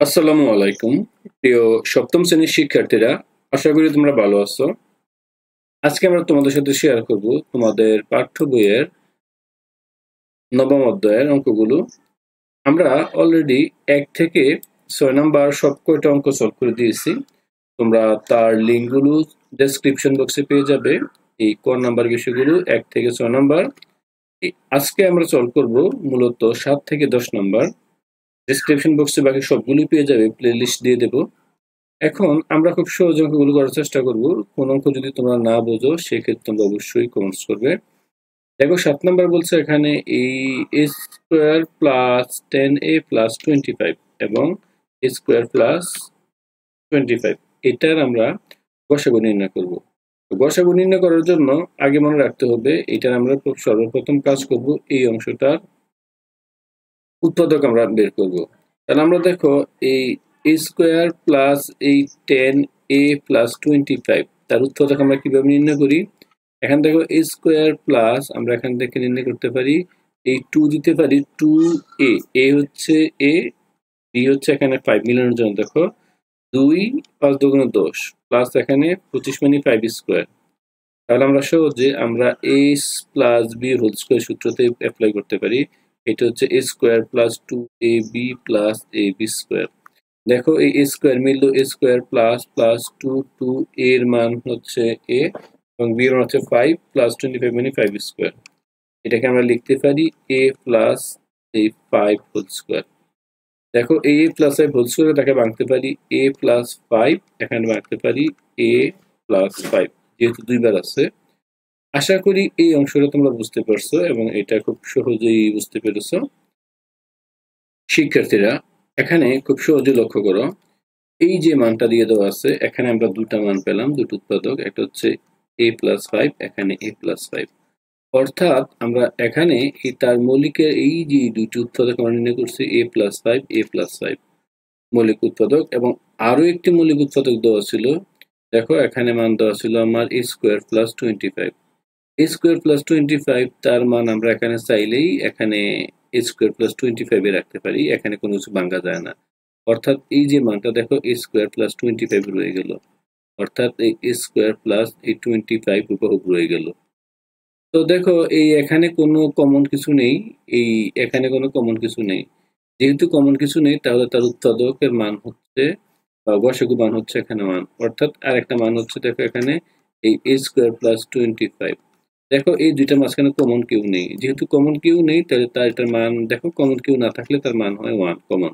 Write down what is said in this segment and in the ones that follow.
আসসালামু আলাইকুম। প্রিয় সপ্তম শ্রেণীর শিক্ষার্থীরা, আশা করি তোমরা ভালো আছো। আজকে আমরা তোমাদের সাথে শেয়ার করব তোমাদের পাঠ্য বইয়ের নবম অধ্যায়ের অঙ্কগুলো। আমরা অলরেডি 1 থেকে 6 নাম্বার সব কয়টা অঙ্ক সলভ করে দিয়েছি। তোমরা তার লিঙ্কগুলো ডেসক্রিপশন বক্সে পেয়ে যাবে। এই ক নাম্বার বিষয়গুলো 1 থেকে 6 নাম্বার। আজকে আমরা সলভ করব মূলত 7 থেকে 10 নাম্বার। ডেসক্রিপশন বক্সে বাকি সবগুলোই পেয়ে যাবে, প্লে লিস্ট দিয়ে দেবো। এখন আমরা খুব সহজ অঙ্কগুলো করার চেষ্টা করব। কোন অঙ্ক যদি তোমরা না বোঝো সেক্ষেত্রে তোমরা অবশ্যই কমেন্টস করবে। দেখো 7 নাম্বার বলছে এখানে এই এ স্কোয়ার প্লাস 10a প্লাস 25 এবং এ স্কোয়ার প্লাস 25 এটার আমরা গসাগু নির্ণয় করব। গসাগু নির্ণয় করার জন্য আগে মনে রাখতে হবে এটার আমরা সর্বপ্রথম কাজ করব এই অংশটার উৎপাদক আমরা বের করব। তাহলে আমরা দেখো এই এ স্কোয়ার প্লাস এই 10a প্লাস 25 তার উৎপাদক আমরা কিভাবে নির্ণয় করি। এখান দেখো এ স্কোয়ার প্লাস আমরা এখান থেকে নির্ণয় করতে পারি এই 2 দিতে পারি 2a, এ হচ্ছে a, b হচ্ছে এখানে 5 মিলানোর জন্য দেখো 2 5 দুগুণে 10 প্লাস এখানে 25 মানে 5 স্কোয়ার। তাহলে আমরা সহজে আমরা a plus b whole square সূত্রতে অ্যাপ্লাই করতে পারি। এটা হচ্ছে a square plus 2ab plus ab square. দেখো এই a স্কোয়ার মিললো a স্কোয়ার প্লাস প্লাস 2 এর মান হচ্ছে a এবং b এর মান হচ্ছে 5 প্লাস 25 মানে 5 স্কোয়ার। এটাকে আমরা লিখতে পারি a প্লাস এই 5 হোল স্কোয়ার। দেখো a প্লাস 5 হোল স্কোয়ার তাকে ভাঙতে পারি a প্লাস 5, এখানে ভাঙতে পারি a প্লাস 5, যেহেতু দুইবার আছে। আশা করি এই অংশটা তোমরা বুঝতে পারছো এবং এটা খুব সহজেই বুঝতে পেরেছো। শিক্ষার্থীরা এখানে খুব সহজে লক্ষ্য করো, এই যে মানটা দিয়ে দেওয়া আছে এখানে আমরা দুটা মান পেলাম, দুটো উৎপাদক, একটা হচ্ছে a প্লাস 5, এখানে a প্লাস 5। অর্থাৎ আমরা এখানে তার মৌলিকের এই যে দুটি উৎপাদক আমরা নির্ণয় করছি a প্লাস 5 a প্লাস 5 মৌলিক উৎপাদক, এবং আরো একটি মৌলিক উৎপাদক দেওয়া ছিল। দেখো এখানে মান দেওয়া ছিল আমার a square plus 25। a square plus 25 তার মান আমরা এখানে চাইলেই এখানে a স্কোয়ার প্লাস 25 এ রাখতে পারি, এখানে কোনো কিছু ভাঙা যায় না। অর্থাৎ এই যে মানটা দেখো a স্কোয়ার প্লাস 25 রয়ে গেল, অর্থাৎ এই a স্কোয়ার প্লাস এই 25 হুবহু রয়ে গেল। তো দেখো এই এখানে কোনো কমন কিছু নেই, এই এখানে কোনো কমন কিছু নেই। যেহেতু কমন কিছু নেই তাহলে তার উৎপাদকের মান হচ্ছে বা গসাগু মান হচ্ছে এখানে 1, অর্থাৎ আরেকটা মান হচ্ছে দেখো এখানে এই a স্কোয়ার প্লাস 25। দেখো এই দুইটার মাঝখানে কমন কেউ নেই, যেহেতু কমন কেউ নেই তাহলে তার এটার মান দেখো কমন কেউ না থাকলে তার মান হয় 1 কমন,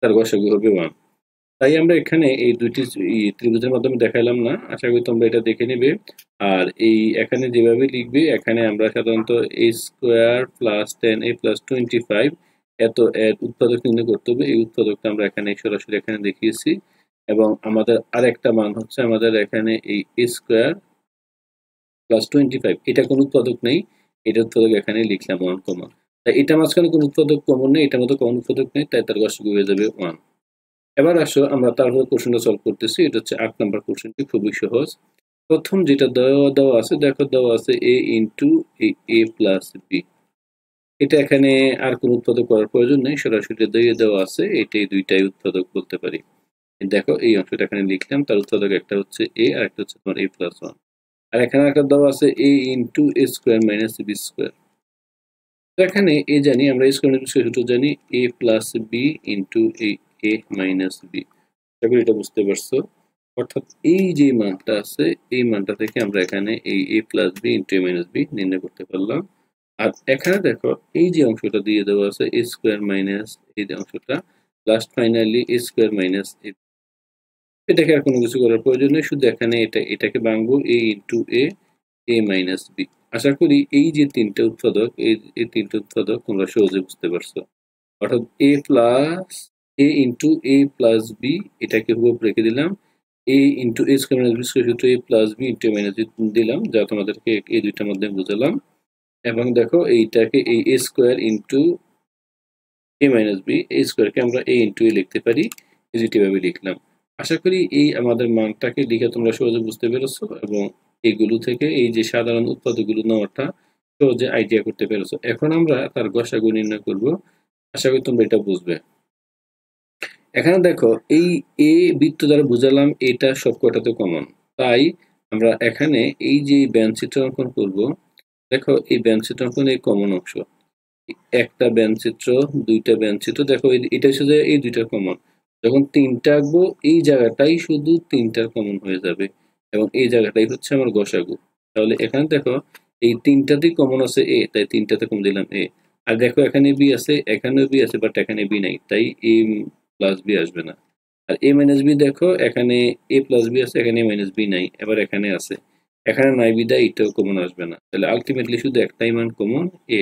তার গসাগু হবে 1। তাই আমরা এখানে এই দুইটি ত্রিভুজের মাধ্যমে দেখাইলাম না, আশা করি তোমরা এটা দেখে নেবে। আর এই এখানে যেভাবে লিখবে এখানে আমরা সাধারণত a square plus 10a plus 25 এত এর উৎপাদক নির্ণয় করতে হবে। এই উৎপাদকটা আমরা এখানে সরাসরি এখানে দেখিয়েছি, এবং আমাদের আরেকটা মান হচ্ছে আমাদের এখানে এই a স্কোয়ার প্লাস 25, এটা কোনো উৎপাদক নেই, এটা উৎপাদক এখানে লিখলাম 1 কমন। তাই এটা মাঝখানে কোনো উৎপাদক কমন নেই, এটার মধ্যে কোনো উৎপাদক নেই, তাই তার গসাগু হয়ে যাবে 1। এবার আসো আমরা তারপরে কোশ্চেনটা সলভ করতেছি। এটা হচ্ছে 8 নাম্বার কোশ্চেনটি, খুবই সহজ। প্রথম যেটা দেওয়া আছে দেখো, দেওয়া আছে a into a plus B. এটা এখানে আর কোনো উৎপাদক করার প্রয়োজন নেই, সরাসরি দিয়ে দেওয়া আছে, এটাই দুইটাই উৎপাদক বলতে পারি। দেখো এই অংশটা এখানে লিখলাম, তার উৎপাদক একটা হচ্ছে a আর একটা হচ্ছে তোমার a প্লাস 1। আর এখানে একটা দেওয়া আছে a into a square minus B square. তো এখানে a জানি আমরা, স্কোয়ার মাইনাস সূত্র জানি a plus B into a minus B. এটা বুঝতে পারছো। অর্থাৎ এই যে মানটা আছে এই মানটা থেকে আমরা এখানে এই a plus B into a minus B নির্ণয় করতে পারলাম। আর এখানে দেখো এই যে অংশটা দিয়ে দেওয়া আছে a স্কোয়ার মাইনাস এই যে অংশটা last finally a square minus এটাকে আর কোনো কিছু করার প্রয়োজন নেই, শুধু এখানে এটাকে ভাঙবো a into a minus B. আশা করি এই যে তিনটে উৎপাদক এই তিনটে উৎপাদক তোমরা সহজে বুঝতে পারছো। অর্থাৎ a into a plus B এটাকে হুবহু রেখে দিলাম, a into a square minus B square সূত্র a plus B into minus B দিলাম, যা তোমাদেরকে এই দুইটার মধ্যে বুঝালাম। এবং দেখো এইটাকে এই a square into a minus B, a স্কোয়ারকে আমরা a ইন্টু a লিখতে পারি, যেভাবে লিখলাম। আশা করি এই আমাদের মানটাকে লিখে তোমরা সহজে বুঝতে পেরেছো, এবং এইগুলো থেকে এই যে সাধারণ উৎপাদকগুলো নেওয়াটা সহজে আইডিয়া করতে পেরেছো। এখন আমরা তার গসাগু নির্ণয় করব, আশা করি তোমরা এটা বুঝবে। এখানে দেখো এই এ বৃত্ত দ্বারা বুঝালাম এটা সবকটাতে কমন, তাই আমরা এখানে এই যে ব্যঞ্চিত্র অঙ্কন করব, দেখো এই ব্যঞ্চিত্র অঙ্কন এই কমন অংশ, একটা ব্যঞ্চিত্র, দুইটা ব্যঞ্চিত্র, দেখো এটা শুধু এই দুইটা কমন, যখন তিনটা আঁকবো এই জায়গাটাই শুধু তিনটার কমন হয়ে যাবে এবং এই জায়গাটাই হচ্ছে আমার গসাগু। তাহলে এখানে দেখো এই তিনটাতেই কমন আছে এ, তাই তিনটাতে কম দিলাম এ। আর দেখো এখানে বি আছে, এখানেও বি আছে, বাট এখানে বি নাই, তাই এ প্লাস বি আসবে না। আর এ মাইনাস বি দেখো এখানে এ প্লাস বি আছে, এখানে এ মাইনাস বি নাই, এবার এখানে আছে, এখানে নাই বিদায় এটাও কমন আসবে না, তাহলে আলটিমেটলি শুধু একটাই মান কমন এ।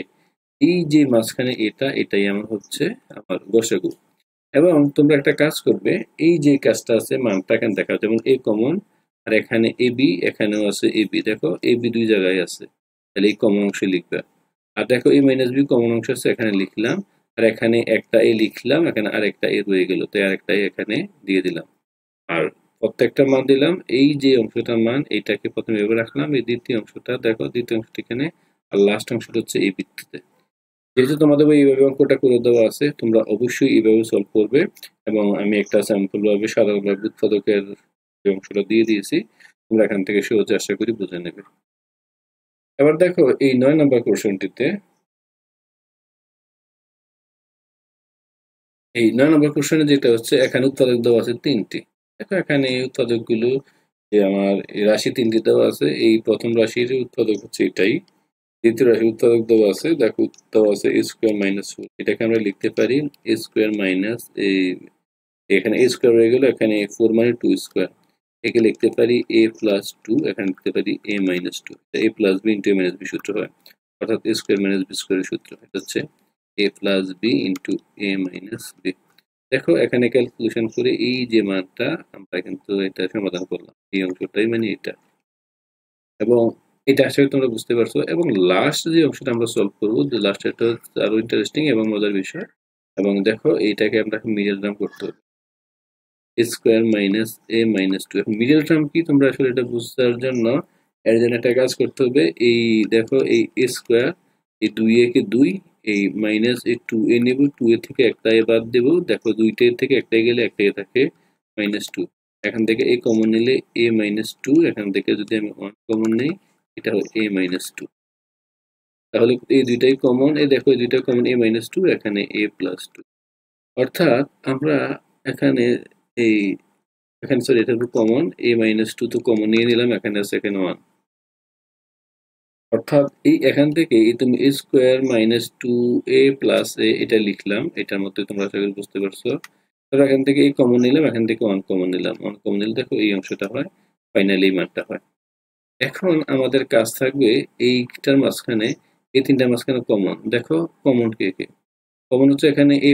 এই যে মাঝখানে এটা, এটাই আমার হচ্ছে আমার গসাগু। এবং তোমরা একটা কাজ করবে, এই যে কাজটা আছে মানটা এখানে দেখা, যেমন এ কমন, আর এখানে এ বি, এখানেও আছে এ বি, দেখো এ বি দুই জায়গায় আছে, তাহলে এই কমন অংশে লিখবে। আর দেখো এ মাইনাস বি কমন অংশ আছে, এখানে লিখলাম, আর এখানে একটা এ লিখলাম, এখানে আরেকটা এ রয়ে গেল, তাই আরেকটা এ এখানে দিয়ে দিলাম। আর প্রত্যেকটা মান দিলাম, এই যে অংশটার মান এইটাকে প্রথমে এভাবে রাখলাম, এই দ্বিতীয় অংশটা দেখো, দ্বিতীয় অংশটা এখানে, আর লাস্ট অংশটা হচ্ছে এই বৃত্ততে। যেহেতু তোমাদের এইভাবে অঙ্কটা করে দেওয়া আছে, তোমরা অবশ্যই এইভাবে সলভ করবে। এবং আমি একটা স্যাম্পল ভাবে সাধারণভাবে উৎপাদকের যে অংশটা দিয়ে দিয়েছি, তোমরা এখান থেকে সহজে আশা করি বুঝে নেবে। এবার দেখো এই 9 নম্বর কোশ্চেনটিতে, এই 9 নম্বর কোশ্চেনে যেটা হচ্ছে, এখানে উৎপাদক দেওয়া আছে তিনটি। দেখো এখানে এই উৎপাদকগুলো, যে আমার এই রাশি তিনটি দেওয়া আছে, এই প্রথম রাশির উৎপাদক হচ্ছে এটাই, দ্বিতীয় রাশির উৎপাদক দেওয়া আছে, দেখো দেওয়া আছে এ স্কোয়ার মাইনাস 4, এটাকে আমরা লিখতে পারি এ স্কোয়ার মাইনাস এই, এখানে এ স্কোয়ার হয়ে গেল, এখানে 4 মানে 2 স্কোয়ার, একে লিখতে পারি এ প্লাস 2, এখানে লিখতে পারি এ মাইনাস 2, এ প্লাস বি ইন্টু এ মাইনাস বি সূত্র হয়, অর্থাৎ এ স্কোয়ার মাইনাস বি স্কোয়ারের সূত্র, এটা হচ্ছে এ প্লাস বি ইন্টু এ মাইনাস বি। দেখো এখানে ক্যালকুলেশন করে এই যে মানটা, আমরা কিন্তু এটা সমাধান করলাম, এই অংশটাই মানে এটা। এবং এটা আসলে তোমরা বুঝতে পারছো। এবং লাস্ট যে অংশটা আমরা সলভ করবো, যে লাস্ট এটা আরো ইন্টারেস্টিং এবং মজার বিষয়। এবং দেখো এইটাকে আমরা মিডল টার্ম করতে হবে, এ স্কোয়ার মাইনাস এ মাইনাস 2। এখন মিডল টার্ম কি, তোমরা আসলে এটা বুঝার জন্য এর জন্য একটা কাজ করতে হবে, এই দেখো এই এ স্কোয়ার, এই 2 কে 2, এই মাইনাস এই 2 এ নেব, 2 এ থেকে একটা এ বাদ দেব, দেখো দুইটা থেকে একটাই গেলে একটাই থাকে -2, এখান থেকে এ কমন নিলে এ -2, এখান থেকে যদি আমি 1 কমন নেই, এটা হবে এ -2। তাহলে এই দুইটাই কমন, এই দেখো এই দুইটাই কমন, এ -2, এখানে এ প্লাস 2। অর্থাৎ আমরা এখানে এই, এখানে সরি এটা কমন, এ -2 তো কমন নিয়ে নিলাম, এখানে আছে এখানে 1, অর্থাৎ এই এখান থেকে এই তুমি এ স্কোয়ার মাইনাস 2 এ প্লাস এ এটা লিখলাম, এটার মধ্যে তোমরা আশা করি বুঝতে পারছো। তারপর এখান থেকে এই কমন নিলাম, এখান থেকে 1 কমন নিলাম, 1 কমন নিলে দেখো এই অংশটা হয়, ফাইনালি এই মানটা হয়। এখন আমাদের কাজ থাকবে এইটার মাঝখানে, এই তিনটার মাঝখানে কমন, দেখো কমন কে কে, কমন হচ্ছে এখানে এ,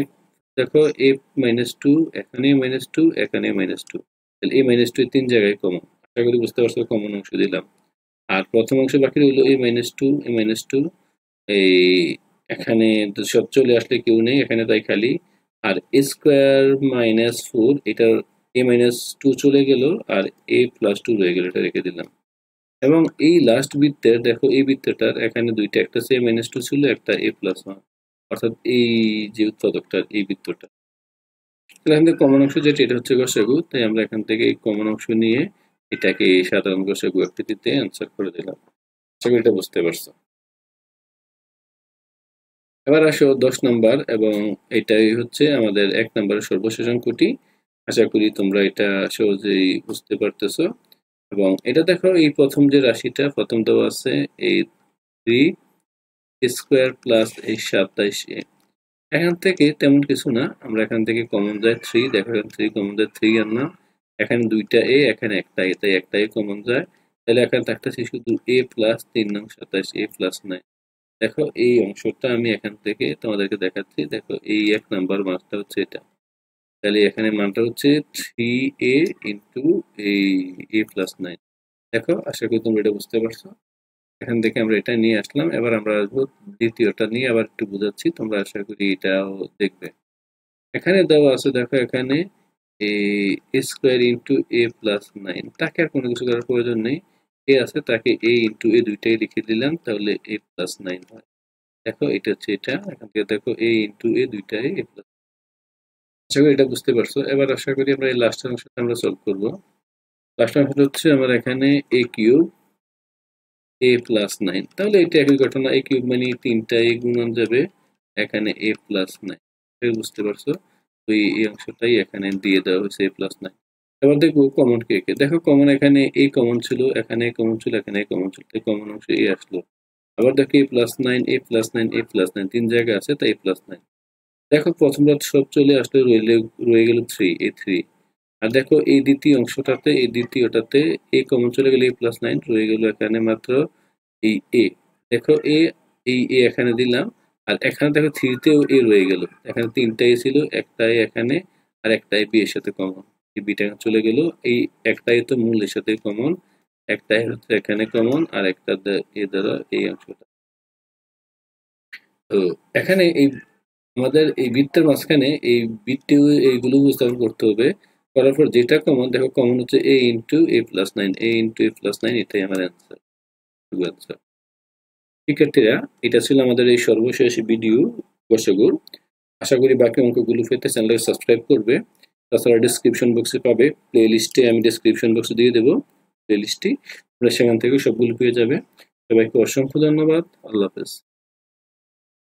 দেখো এ -2, এখানে -2, এখানে -2, তাহলে এ -2 তিন জায়গায় কমন, আশা করি বুঝতে পারছো, কমন অংশ দিলাম। আর প্রথম অংশ বাকি রইল এ -2, এ -2, এই এখানে তো সব চলে আসলে কেউ নেই এখানে, তাই খালি। আর এ স্কোয়ার -4, এটার এ -2 চলে গেল, আর এ প্লাস 2 রয়ে গেল, এটা রেখে দিলাম। এবং এই লাস্ট বৃত্তের দেখো, এই বৃত্তটার এখানে দুইটা, একটা সে -2 ছিল, একটা এ প্লাস 1, অর্থাৎ এই যে উৎপাদকটার এই বৃত্তটা, এখান থেকে কমন অংশ যেটা, এটা হচ্ছে গসাগু, তাই আমরা এখান থেকে এই কমন অংশ নিয়ে এটাকে এই সাধারণ গসাগু আকৃতিতে অ্যান্সার করে দিলাম। আশা করি এটা বুঝতে পারছো। এবার আসো 10 নাম্বার, এবং এটাই হচ্ছে আমাদের 1 নাম্বারের সর্বশেষ অঙ্কটি। আশা করি তোমরা এটা সহজেই বুঝতে পারতেছো। এবং এটা দেখো, এই প্রথম যে রাশিটা প্রথম দেওয়া আছে, এই 3 স্কোয়ার প্লাস এই 27a, এখান থেকে তেমন কিছু না, আমরা এখান থেকে কমন যায় 3, দেখো এখান থেকে কমন যায় 3 আনলাম, এখানে দুইটা এ, এখানে একটা এ, তাই একটা এ কমন যায়, তাহলে এখানে থাকতেছে শুধু এ প্লাস 3 নং 27, এ প্লাস 9। দেখো এই অংশটা আমি এখান থেকে তোমাদেরকে দেখাচ্ছি, দেখো এই 1 নাম্বার মানটা হচ্ছে এটা, তাহলে এখানে মানটা হচ্ছে 3a ইন্টু এই এ প্লাস 9। দেখো আশা করি তোমরা এটা বুঝতে পারছো। এখান থেকে আমরা এটা নিয়ে আসলাম, এবার আমরা আসবো দ্বিতীয়টা নিয়ে, আবার একটু বোঝাচ্ছি, তোমরা আশা করি এটাও দেখবে। এখানে দেওয়া আছে, দেখো এখানে এ স্কোয়ার ইন্টু এ প্লাস 9, তাকে আর কোনো কিছু করার প্রয়োজন নেই, এ আছে তাকে এ ইন্টু এ দুইটাই লিখে দিলাম, তাহলে এ প্লাস 9 হয়। দেখো এটা হচ্ছে এটা, এখান থেকে দেখো এ ইন্টু এ দুইটাই এ প্লাস। আশা করি এটা বুঝতে পারছো। এবার আশা করি আমরা এই লাস্ট অংশটা আমরা সলভ করব। লাস্ট অংশটা হচ্ছে আমার এখানে a কিউব a প্লাস 9, তাহলে এটা একই ঘটনা, a কিউব মানে 3টা a গুণন যাবে এখানে a প্লাস 9, বুঝতে পারছো। তো এই অংশটাই এখানে দিয়ে দেওয়া হয়েছে a প্লাস 9। এবার দেখবো কমন কে কে। দেখো কমন এখানে a কমন ছিল, এখানে a কমন ছিল, এখানে a কমন ছিল, তাই কমন অংশ a আসলো। আবার দেখো a plus 9 a plus 9 a plus 9 তিন জায়গায় আছে, তাই a প্লাস 9। দেখো প্রথম রাত সব চলে আসলে রয়ে গেল 3 a3। আর দেখো এই দ্বিতীয় অংশটাতে, এই দ্বিতীয়টাতে a কমন চলে গেলে a প্লাস 9 রয়ে গেল এখানে মাত্র এই a। দেখো এই a এখানে দিলাম, আর এখানে দেখো 3 তেও a রয়ে গেল। এখানে 3টা a ছিল, একটা a এখানে আর একটা a b এর সাথে কমন, এই b টা চলে গেল। এই একটা a তো মূলের সাথে কমন, একটা a হচ্ছে এখানে কমন, আর একটা a দ্বারা এই অংশটা। তো এখানে এই আমাদের এই বৃত্তের মাঝখানে এই বৃত্তে এইগুলো উপস্থাপন করতে হবে। করার পর যেটা কমন, দেখো কমন হচ্ছে a into a plus 9, a into a plus 9, এটাই আমার অ্যান্সার। শিক্ষার্থীরা, এটা ছিল আমাদের এই সর্বশেষ ভিডিও গসাগুর। আশা করি বাকি অঙ্কগুলো পেতে চ্যানেলটাকে সাবস্ক্রাইব করবে। তাছাড়া ডিসক্রিপশন বক্সে পাবে, প্লে লিস্টে আমি ডিসক্রিপশন বক্সে দিয়ে দেবো প্লে লিস্টটি, সেখান থেকে সবগুলো পেয়ে যাবে। সবাইকে অসংখ্য ধন্যবাদ। আল্লাহ হাফেজ।